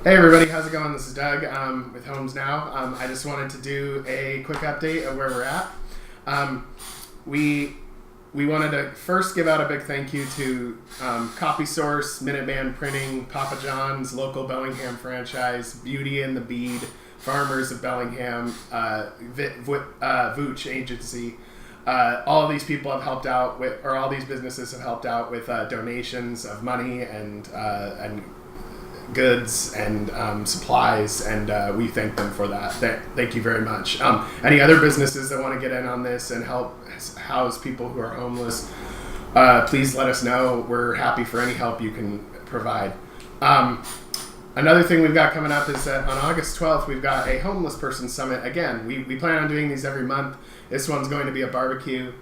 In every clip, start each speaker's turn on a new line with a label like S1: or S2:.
S1: Hey everybody, how's it going? This is Doug with HomesNOW. I just wanted to do a quick update of where we're at. We we wanted to first give out a big thank you to Coffee Source, Minuteman Printing, Papa John's, local Bellingham franchise, Beauty and the Bead, Farmers of Bellingham, Vooch Agency. All of these people have helped out with, or all these businesses have helped out with donations of money and goods and supplies, and we thank them for that. Thank you very much. Any other businesses that want to get in on this and help house people who are homeless, please let us know. We're happy for any help you can provide. Another thing we've got coming up is that on August 12th, we've got a homeless person summit. Again, we plan on doing these every month. This one's going to be a barbecue.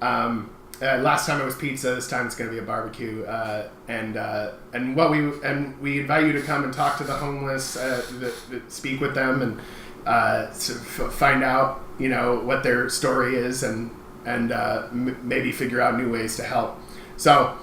S1: Last time it was pizza. This time it's going to be a barbecue. And we invite you to come and talk to the homeless, speak with them, and to find out what their story is, and maybe figure out new ways to help. So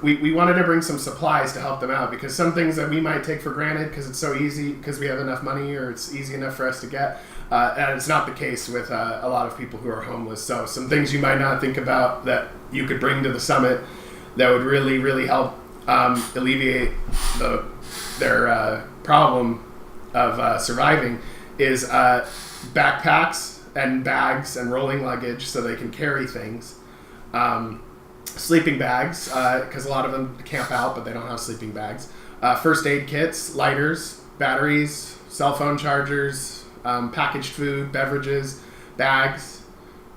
S1: we wanted to bring some supplies to help them out, because some things that we might take for granted because it's so easy, because we have enough money, or it's easy enough for us to get. And it's not the case with a lot of people who are homeless. So some things you might not think about that you could bring to the summit that would really, really help alleviate their problem of surviving is backpacks and bags and rolling luggage so they can carry things. Sleeping bags, because a lot of them camp out but they don't have sleeping bags. First aid kits, lighters, batteries, cell phone chargers, packaged food, beverages, bags.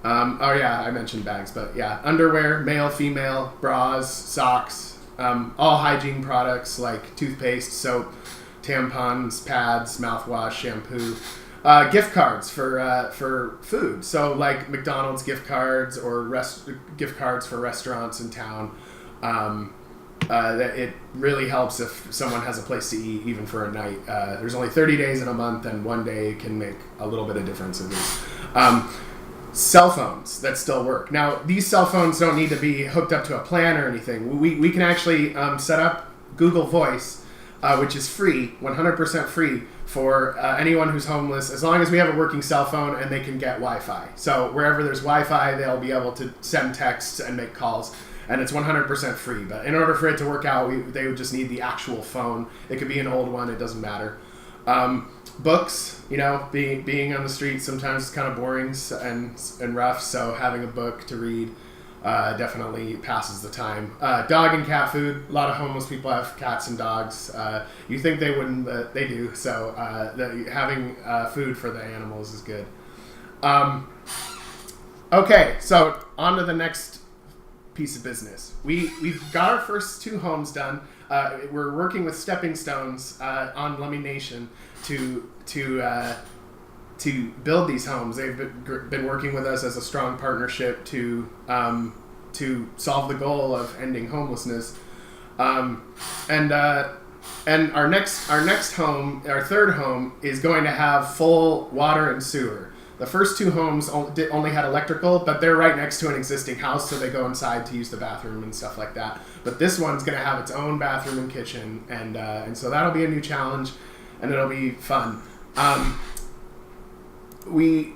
S1: I mentioned bags, but yeah, underwear, male, female, bras, socks, all hygiene products like toothpaste, soap, tampons, pads, mouthwash, shampoo, gift cards for food. So like McDonald's gift cards or gift cards for restaurants in town. It really helps if someone has a place to eat, even for a night. There's only 30 days in a month, and one day can make a little bit of difference in this. Cell phones that still work. Now, these cell phones don't need to be hooked up to a plan or anything. We can actually set up Google Voice, which is free, 100% free for anyone who's homeless, as long as we have a working cell phone and they can get Wi-Fi. So wherever there's Wi-Fi, they'll be able to send texts and make calls. And it's 100% free. But in order for it to work out, they would just need the actual phone. It could be an old one. It doesn't matter. Books, being on the street sometimes is kind of boring and rough. So having a book to read definitely passes the time. Dog and cat food. A lot of homeless people have cats and dogs. You think they wouldn't, but they do. So having food for the animals is good. Okay, so on to the next piece of business. We've got our first 2 homes done. We're working with Stepping Stones on Lummi Nation to build these homes. They've been working with us as a strong partnership to solve the goal of ending homelessness. And our next home, our third home, is going to have full water and sewer. The first 2 homes only had electrical, but they're right next to an existing house, so they go inside to use the bathroom and stuff like that. But this one's going to have its own bathroom and kitchen, and so that'll be a new challenge, and it'll be fun. We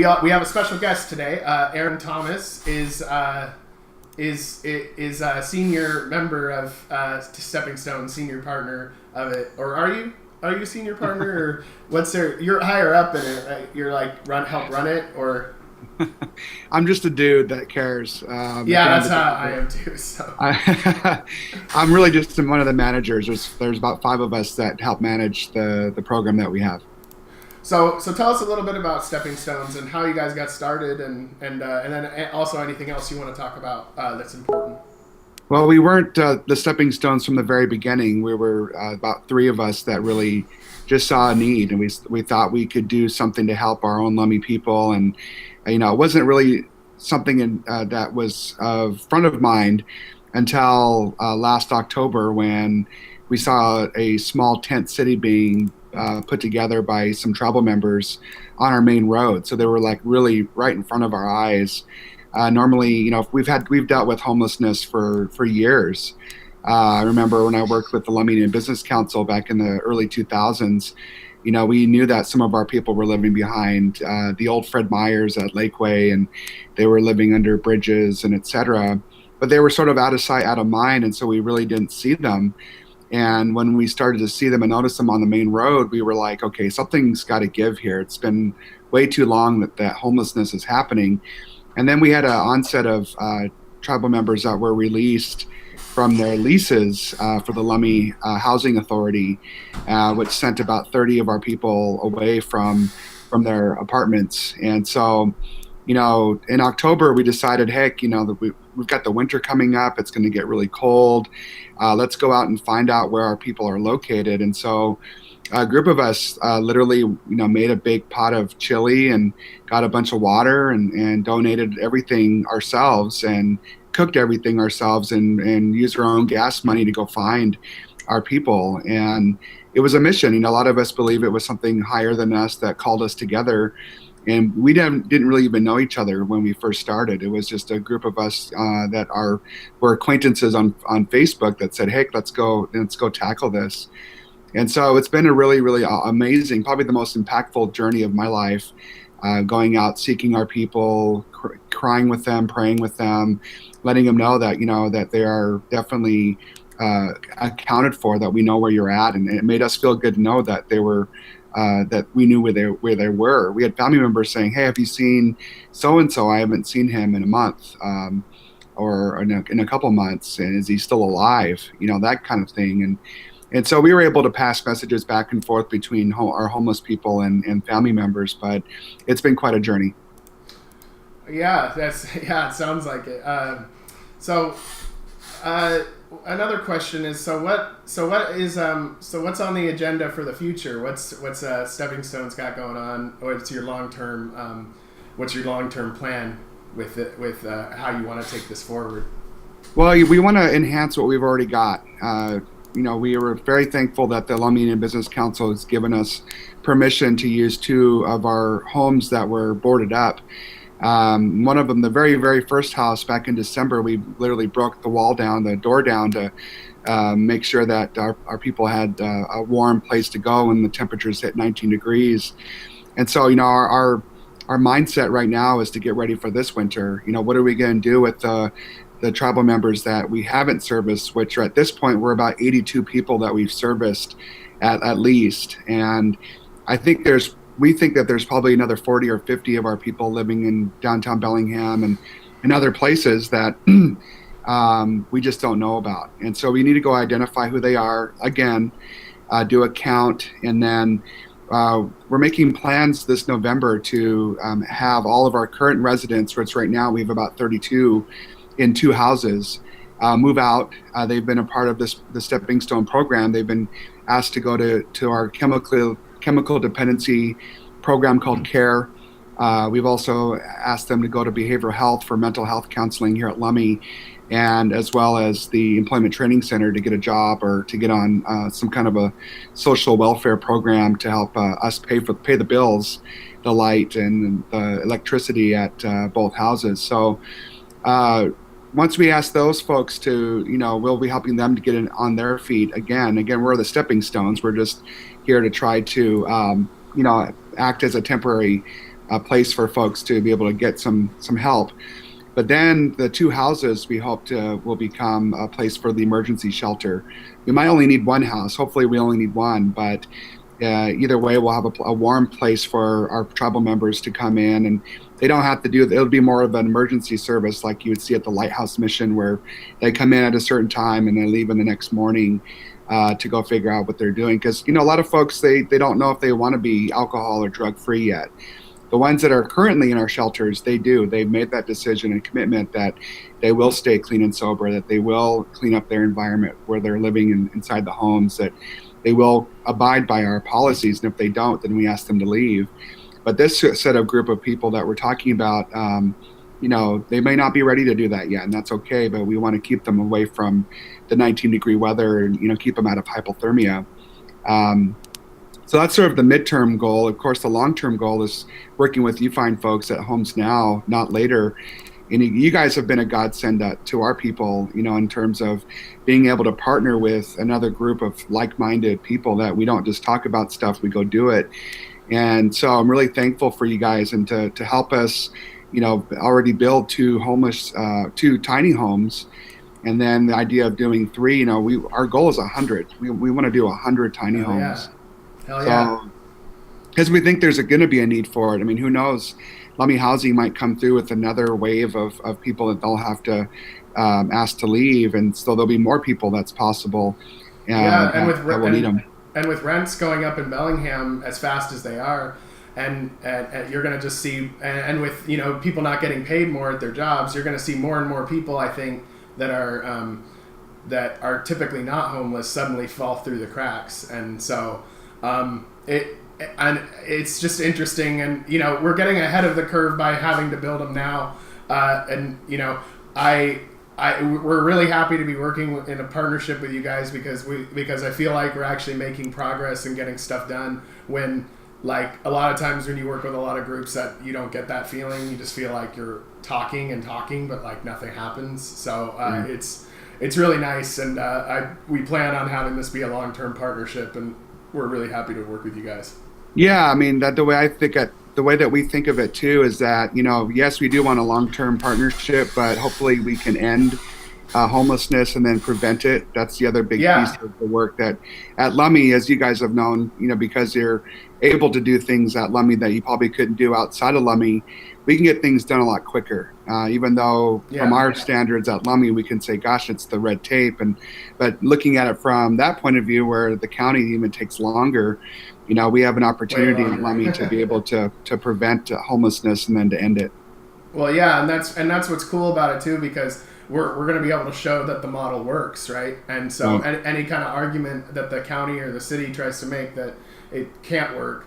S1: have a special guest today. Aaron Thomas is a senior member of Stepping Stone, senior partner of it, or are you? Are you a senior partner, or you're higher up in it, right? You're like help run it, or?
S2: I'm just a dude that cares.
S1: That's how I am too. So
S2: I'm really just one of the managers. There's about 5 of us that help manage the program that we have.
S1: So tell us a little bit about Stepping Stones and how you guys got started, and then also anything else you want to talk about that's important.
S2: Well, we weren't the Stepping Stones from the very beginning. We were about 3 of us that really just saw a need, and we thought we could do something to help our own Lummi people. And it wasn't really something that was front of mind until last October, when we saw a small tent city being put together by some tribal members on our main road. So they were like really right in front of our eyes. Normally, we've dealt with homelessness for years, I remember when I worked with the Lummi and Business Council back in the early 2000s, we knew that some of our people were living behind the old Fred Meyers at Lakeway, and they were living under bridges and et cetera. But they were sort of out of sight, out of mind, and so we really didn't see them. And when we started to see them and notice them on the main road, we were like, okay, something's got to give here. It's been way too long that homelessness is happening. And then we had an onset of tribal members that were released from their leases for the Lummi Housing Authority, which sent about 30 of our people away from their apartments. And so, in October, we decided, heck, that we've got the winter coming up. It's going to get really cold. Let's go out and find out where our people are located. And so a group of us literally, made a big pot of chili and got a bunch of water and donated everything ourselves and cooked everything ourselves and used our own gas money to go find our people. And it was a mission. A lot of us believe it was something higher than us that called us together. And we didn't really even know each other when we first started. It was just a group of us that were acquaintances on Facebook that said, hey, let's go tackle this. And so it's been a really, really amazing, probably the most impactful journey of my life, going out, seeking our people, crying with them, praying with them, letting them know that, that they are definitely accounted for, that we know where you're at. And it made us feel good to know that they were, that we knew where they were. We had family members saying, hey, have you seen so-and-so? I haven't seen him in a month or in a couple months. And is he still alive? That kind of thing. And so we were able to pass messages back and forth between our homeless people and family members, but it's been quite a journey.
S1: Yeah, it sounds like it. Another question is, what's on the agenda for the future? What's Stepping Stone's got going on? What's your long-term plan with how you want to take this forward?
S2: Well, we want to enhance what we've already got. We were very thankful that the Lummi and Business Council has given us permission to use 2 of our homes that were boarded up. One of them, the very, very first house back in December, we literally broke the door down to make sure that our people had a warm place to go when the temperatures hit 19 degrees. And so, our mindset right now is to get ready for this winter. What are we going to do with the tribal members that we haven't serviced, which are at this point, we're about 82 people that we've serviced at least. And we think that there's probably another 40 or 50 of our people living in downtown Bellingham and other places that we just don't know about. And so we need to go identify who they are, again, do a count, and then we're making plans this November to have all of our current residents, which right now we have about 32 in 2 houses, move out. They've been a part of the Stepping Stone program. They've been asked to go to our chemical dependency program called CARE. We've also asked them to go to behavioral health for mental health counseling here at Lummi, and as well as the Employment Training Center to get a job or to get on some kind of a social welfare program to help us pay the bills, the light and the electricity at both houses. So once we ask those folks to, we'll be helping them to get on their feet again. We're the stepping stones. We're just here to try to, act as a temporary place for folks to be able to get some help. But then the 2 houses we hope will become a place for the emergency shelter. We might only need 1 house. Hopefully we only need 1, but either way, we'll have a warm place for our tribal members to come in, and they don't have to it'll be more of an emergency service like you would see at the Lighthouse Mission, where they come in at a certain time and they leave in the next morning to go figure out what they're doing. Because, a lot of folks, they don't know if they want to be alcohol or drug free yet. The ones that are currently in our shelters, they do. They've made that decision and commitment that they will stay clean and sober, that they will clean up their environment where they're living inside the homes, that they will abide by our policies. And if they don't, then we ask them to leave. But this set of group of people that we're talking about, they may not be ready to do that yet, and that's okay. But we want to keep them away from the 19-degree weather and, keep them out of hypothermia. So that's sort of the midterm goal. Of course, the long-term goal is working with you fine folks at HomesNOW, Not Later, and you guys have been a godsend to our people, in terms of being able to partner with another group of like-minded people that we don't just talk about stuff, we go do it. And so I'm really thankful for you guys, and to help us, already build two tiny homes. And then the idea of doing three, our goal is 100. We want to do 100 tiny homes.
S1: Hell yeah.
S2: So, because we think there's going to be a need for it. I mean, who knows? Lummi Housing might come through with another wave of people that they'll have to ask to leave, and so there'll be more people that's possible.
S1: And
S2: that will need them.
S1: And with rents going up in Bellingham as fast as they are, and you're going to just see, and with people not getting paid more at their jobs, you're going to see more and more people, I think, that are typically not homeless suddenly fall through the cracks. And so it's just interesting, and we're getting ahead of the curve by having to build them now, we're really happy to be working in a partnership with you guys, because I feel like we're actually making progress and getting stuff done, when like a lot of times when you work with a lot of groups that you don't get that feeling. You just feel like you're talking and talking, but like nothing happens. So it's really nice, and we plan on having this be a long-term partnership, and we're really happy to work with you guys.
S2: Yeah, I mean, the way that we think of it too is that, yes, we do want a long-term partnership, but hopefully we can end homelessness and then prevent it. That's the other big piece of the work that at Lummi, as you guys have known, because you're able to do things at Lummi that you probably couldn't do outside of Lummi, we can get things done a lot quicker. Even though from our standards at Lummi, we can say, gosh, it's the red tape. But looking at it from that point of view, where the county even takes longer, we have an opportunity at Lummi to be able to prevent homelessness and then to end it.
S1: Well, yeah, and that's what's cool about it too, because we're going to be able to show that the model works, right? And so any kind of argument that the county or the city tries to make that it can't work,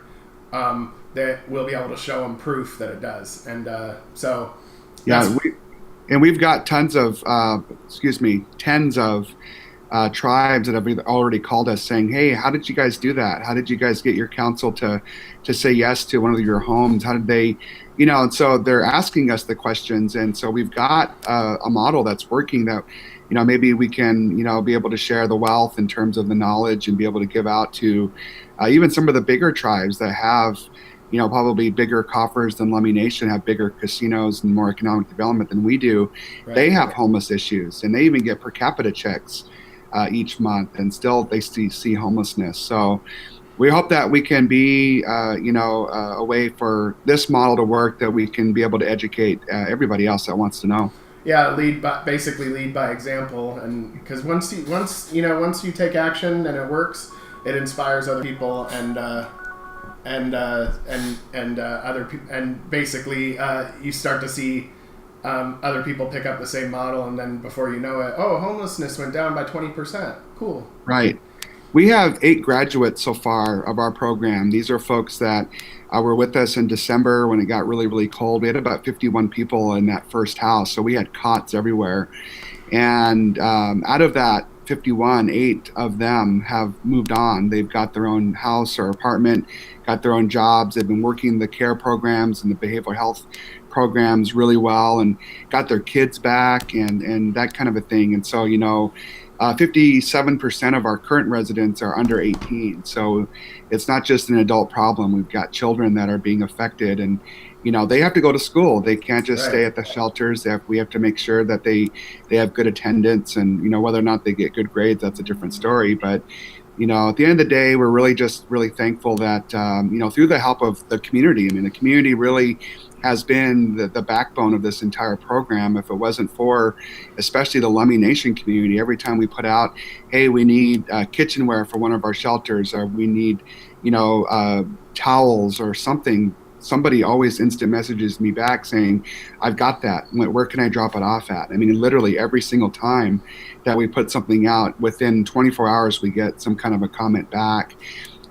S1: that we'll be able to show them proof that it does. And
S2: we've got tens of tribes that have already called us saying, hey, how did you guys do that? How did you guys get your council to say yes to one of your homes? How did they, and so they're asking us the questions. And so we've got a model that's working that, maybe we can, be able to share the wealth in terms of the knowledge and be able to give out to even some of the bigger tribes that have, probably bigger coffers than Lummi Nation, have bigger casinos and more economic development than we do. Right. They have homeless issues, and they even get per capita checks each month, and still they see homelessness. So we hope that we can be, a way for this model to work, that we can be able to educate everybody else that wants to know.
S1: Yeah, lead by example, and because once you take action and it works, it inspires other people, and other people, and basically you start to see other people pick up the same model, and then before you know it, homelessness went down by 20%. Cool.
S2: Right. We have 8 graduates so far of our program. These are folks that were with us in December when it got really, really cold. We had about 51 people in that first house, so we had cots everywhere. And out of that 51, 8 of them have moved on. They've got their own house or apartment, got their own jobs. They've been working the care programs and the behavioral health programs really well, and got their kids back and that kind of a thing. And so, 57% of our current residents are under 18. So it's not just an adult problem. We've got children that are being affected, and they have to go to school. They can't just stay at the shelters. We have to make sure that they have good attendance, and whether or not they get good grades, that's a different story. But at the end of the day, we're really thankful that through the help of the community. I mean, the community really has been the backbone of this entire program. If it wasn't for especially the Lummi Nation community, every time we put out, hey, we need kitchenware for one of our shelters, or we need towels or something, somebody always instant messages me back saying, I've got that. Where can I drop it off at? I mean, literally every single time that we put something out, within 24 hours, we get some kind of a comment back.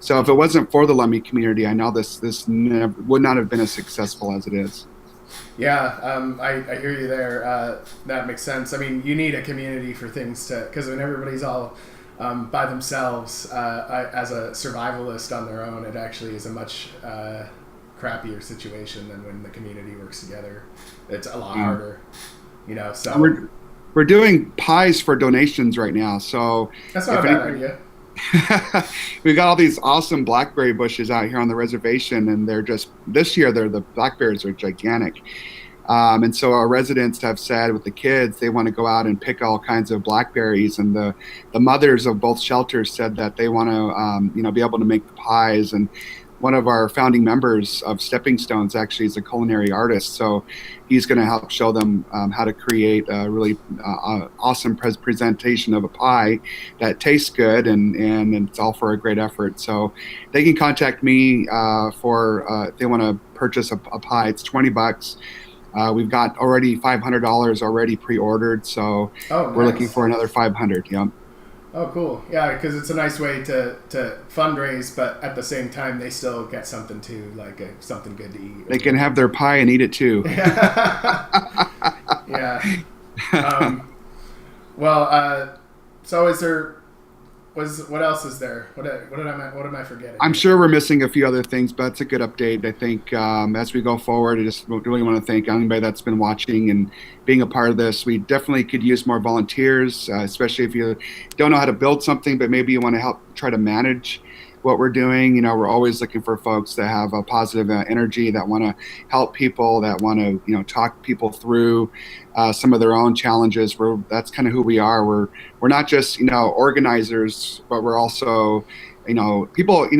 S2: So if it wasn't for the Lummi community, I know this would not have been as successful as it is.
S1: Yeah, I hear you there. That makes sense. I mean, you need a community for things because when everybody's all by themselves as a survivalist on their own, it actually is a much crappier situation than when the community works together. It's a lot harder, so.
S2: We're doing pies for donations right now. So
S1: that's not a bad idea.
S2: We got all these awesome blackberry bushes out here on the reservation, and this year the blackberries are gigantic. And so our residents have said with the kids, they want to go out and pick all kinds of blackberries. And the mothers of both shelters said that they want to, be able to make the pies. And one of our founding members of Stepping Stones actually is a culinary artist. So he's going to help show them how to create a really awesome presentation of a pie that tastes good, and it's all for a great effort. So they can contact me for if they want to purchase a pie. It's $20. We've got already $500 already pre-ordered, so we're looking for another 500. Yeah.
S1: Oh, cool. Yeah, because it's a nice way to fundraise, but at the same time, they still get something too, like something good to eat.
S2: They can have their pie and eat it too.
S1: Yeah. So what else is there? What am I forgetting?
S2: I'm sure we're missing a few other things, but it's a good update. I think as we go forward, I just really want to thank anybody that's been watching and being a part of this. We definitely could use more volunteers, especially if you don't know how to build something, but maybe you want to help try to manage what we're doing. We're always looking for folks that have a positive energy, that want to help people, that want to, talk people through some of their own challenges. That's kind of who we are. We're not just, organizers, but we're also, people,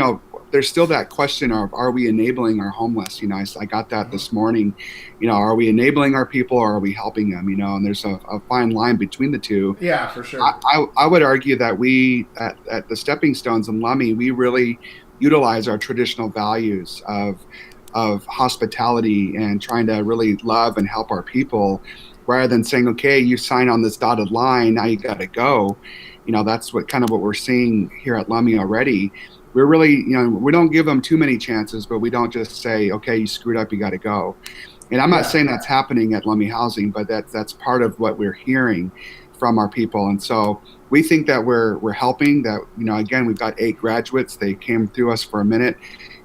S2: there's still that question of, are we enabling our homeless? I got that this morning. Are we enabling our people, or are we helping them? And there's a fine line between the two.
S1: Yeah, for sure.
S2: I would argue that we at the Stepping Stones in Lummi, we really utilize our traditional values of hospitality and trying to really love and help our people, rather than saying, okay, you sign on this dotted line, now you got to go. That's what we're seeing here at Lummi already. We're really, we don't give them too many chances, but we don't just say, okay, you screwed up, you got to go. And I'm not saying that's happening at Lummi Housing, but that's part of what we're hearing from our people. And so we think that we're helping. That, again, we've got 8 graduates. They came through us for a minute,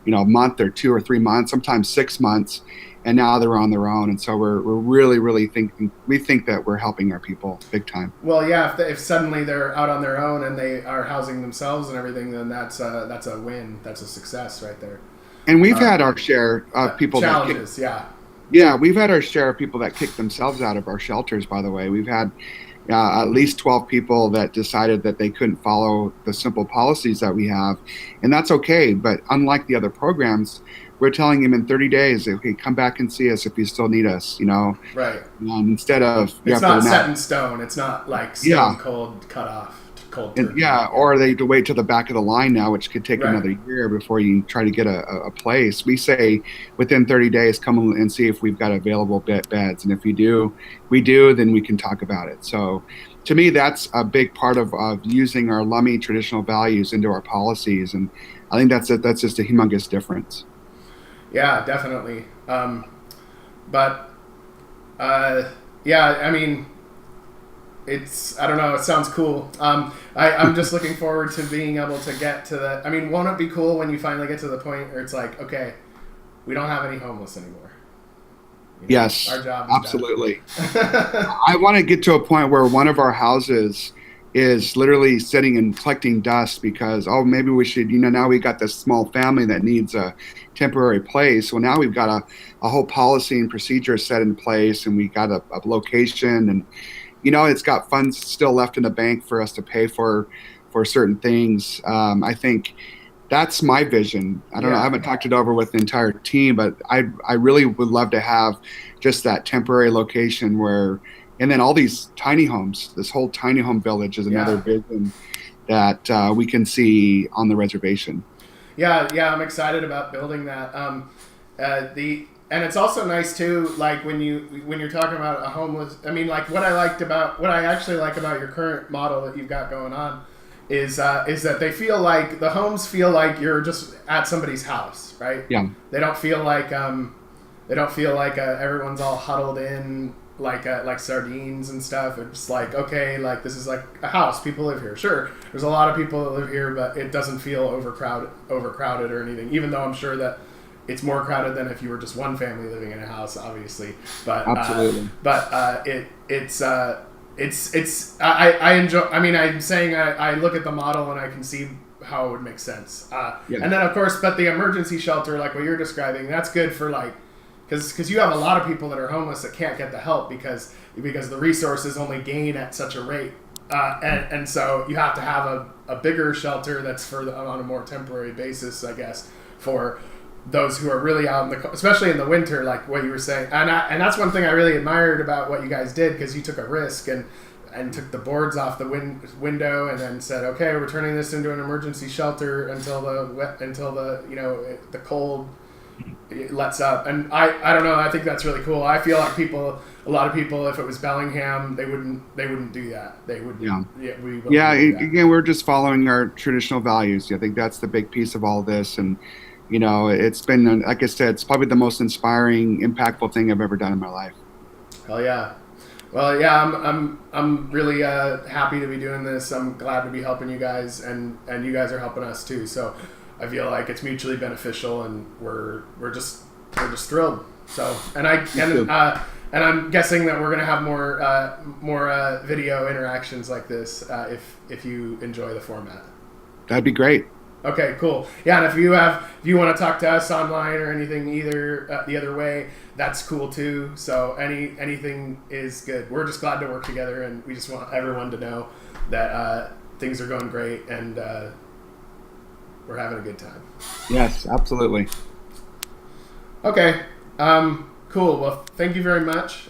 S2: a month or 2 or 3 months, sometimes 6 months, and now they're on their own. And so we're really thinking, we think that we're helping our people big time.
S1: Well, yeah, if suddenly they're out on their own and they are housing themselves and everything, then that's a win. That's a success right there.
S2: And we've had our share of people
S1: challenges.
S2: Yeah, we've had our share of people that kicked themselves out of our shelters, by the way. We've had at least 12 people that decided that they couldn't follow the simple policies that we have. And that's okay. But unlike the other programs, we're telling them in 30 days, okay, come back and see us if you still need us,
S1: Right.
S2: Instead of...
S1: It's not set in stone. It's not like stone cold cut off.
S2: Or they have to wait to the back of the line now, which could take another year before you try to get a place. We say within 30 days, come and see if we've got available beds. And if we do, then we can talk about it. So to me, that's a big part of using our Lummi traditional values into our policies. And I think that's just a humongous difference.
S1: Yeah, definitely. I mean, I don't know, it sounds cool. I'm just looking forward to being able to get to that. I mean, won't it be cool when you finally get to the point where it's like, okay, we don't have any homeless anymore?
S2: Yes,
S1: our job is
S2: absolutely. I want to get to a point where one of our houses is literally sitting and collecting dust because, maybe we should, now we got this small family that needs a temporary place. Well, now we've got a whole policy and procedure set in place, and we got a location, and it's got funds still left in the bank for us to pay for certain things. I think that's my vision. I don't know. I haven't talked it over with the entire team, but I really would love to have just that temporary location where, and then all these tiny homes, this whole tiny home village is another vision that we can see on the reservation. Yeah,
S1: I'm excited about building that. And it's also nice too, like when you're talking about a homeless. I mean, like what I actually like about your current model that you've got going on is that they feel like the homes feel like you're just at somebody's house, right?
S2: Yeah.
S1: They don't feel like everyone's all huddled in like sardines and stuff. It's like, okay, like this is like a house. People live here. Sure, there's a lot of people that live here, but it doesn't feel overcrowded or anything. Even though I'm sure that it's more crowded than if you were just one family living in a house, obviously. But
S2: Absolutely.
S1: I enjoy. I mean, I'm saying I look at the model and I can see how it would make sense.
S2: Yeah.
S1: And then of course, but the emergency shelter, like what you're describing, that's good for like, because you have a lot of people that are homeless that can't get the help because the resources only gain at such a rate. And so you have to have a bigger shelter that's on a more temporary basis, I guess, for those who are really out in especially in the winter, like what you were saying. And that's one thing I really admired about what you guys did, because you took a risk and took the boards off the window and then said, okay, we're turning this into an emergency shelter until the cold lets up. And I don't know, I think that's really cool. I feel like a lot of people, if it was Bellingham, they wouldn't do that. They would.
S2: Again, we're just following our traditional values. I think that's the big piece of all this. And it's been, like I said, it's probably the most inspiring, impactful thing I've ever done in my life.
S1: Hell yeah. Well, yeah, I'm really happy to be doing this. I'm glad to be helping you guys, and you guys are helping us too. So I feel like it's mutually beneficial, and we're just thrilled. So and I'm guessing that we're gonna have more video interactions like this if you enjoy the format.
S2: That'd be great.
S1: Okay, cool. Yeah, and if you want to talk to us online or anything either the other way, that's cool too. So anything is good. We're just glad to work together, and we just want everyone to know that things are going great, and we're having a good time.
S2: Yes, absolutely.
S1: Okay, cool. Well, thank you very much.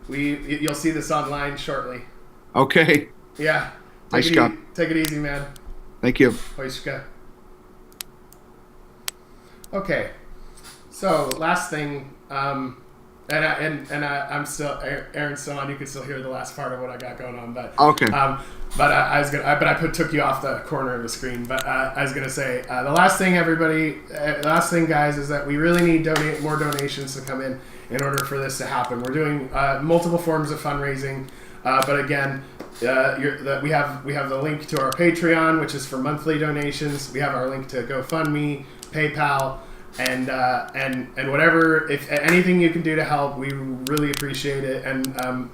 S1: You'll see this online shortly.
S2: Okay.
S1: Yeah.
S2: Take
S1: it easy, man.
S2: Thank you.
S1: Okay, so last thing, I'm still Aaron's still on. You can still hear the last part of what I got going on, but
S2: okay.
S1: I took you off the corner of the screen. But I was gonna say the last thing, guys, is that we really need more donations to come in order for this to happen. We're doing multiple forms of fundraising, but again. We have the link to our Patreon, which is for monthly donations. We have our link to GoFundMe, PayPal, and whatever. If anything you can do to help, we really appreciate it. And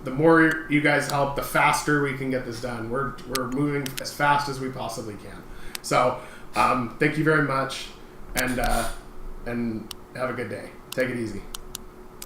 S1: the more you guys help, the faster we can get this done. We're moving as fast as we possibly can. So thank you very much, and have a good day. Take it easy.